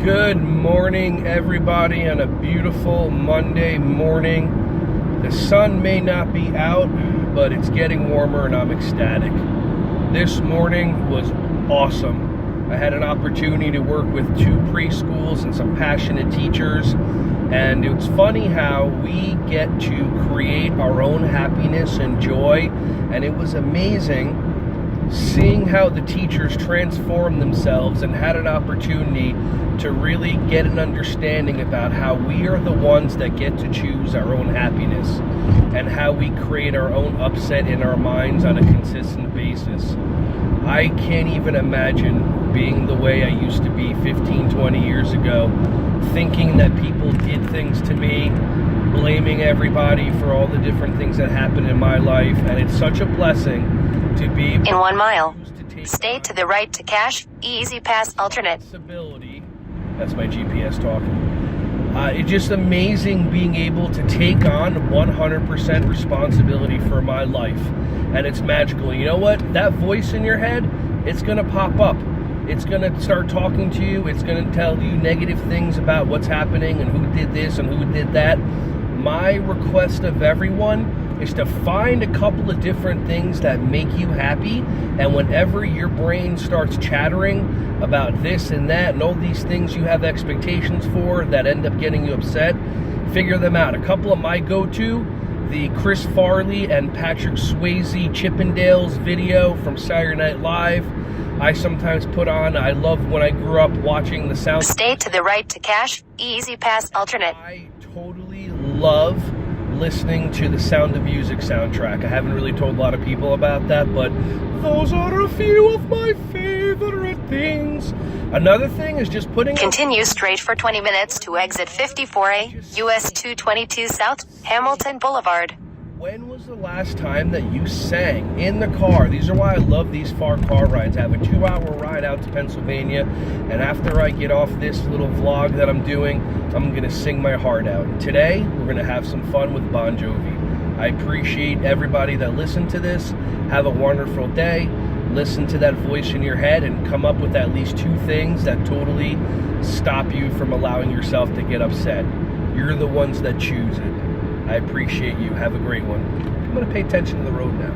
Good morning, everybody, on a beautiful Monday morning. The sun may not be out, but it's getting warmer and I'm ecstatic. This morning was awesome. I had an opportunity to work with 2 preschools and some passionate teachers, and it's funny how we get to create our own happiness and joy, and it was amazing seeing how the teachers transformed themselves and had an opportunity to really get an understanding about how we are the ones that get to choose our own happiness and how we create our own upset in our minds on a consistent basis. I can't even imagine being the way I used to be 15, 20 years ago, thinking that people did things to me, blaming everybody for all the different things that happened in my life, and it's such a blessing to be in 1 mile. Stay to the right to cash, easy pass alternate. That's my GPS talking. It's just amazing being able to take on 100% responsibility for my life. And it's magical. You know what? That voice in your head, it's going to pop up. It's going to start talking to you. It's going to tell you negative things about what's happening and who did this and who did that. My request of everyone is to find a couple of different things that make you happy, and whenever your brain starts chattering about this and that and all these things you have expectations for that end up getting you upset, figure them out. A couple of my go-to, the Chris Farley and Patrick Swayze Chippendales video from Saturday Night Live. I sometimes put on, I love when I grew up watching the sound. Stay to the right to cash, easy pass alternate. I totally love listening to the Sound of Music soundtrack. I haven't really told a lot of people about that, but those are a few of my favorite things. Another thing is just putting... Continue straight for 20 minutes to exit 54A, US 222 South, Hamilton Boulevard. When was the last time that you sang in the car? These are why I love these far car rides. I have a 2-hour ride out to Pennsylvania, and after I get off this little vlog that I'm doing, I'm going to sing my heart out. Today, we're going to have some fun with Bon Jovi. I appreciate everybody that listened to this. Have a wonderful day. Listen to that voice in your head and come up with at least 2 things that totally stop you from allowing yourself to get upset. You're the ones that choose it. I appreciate you. Have a great one. I'm going to pay attention to the road now.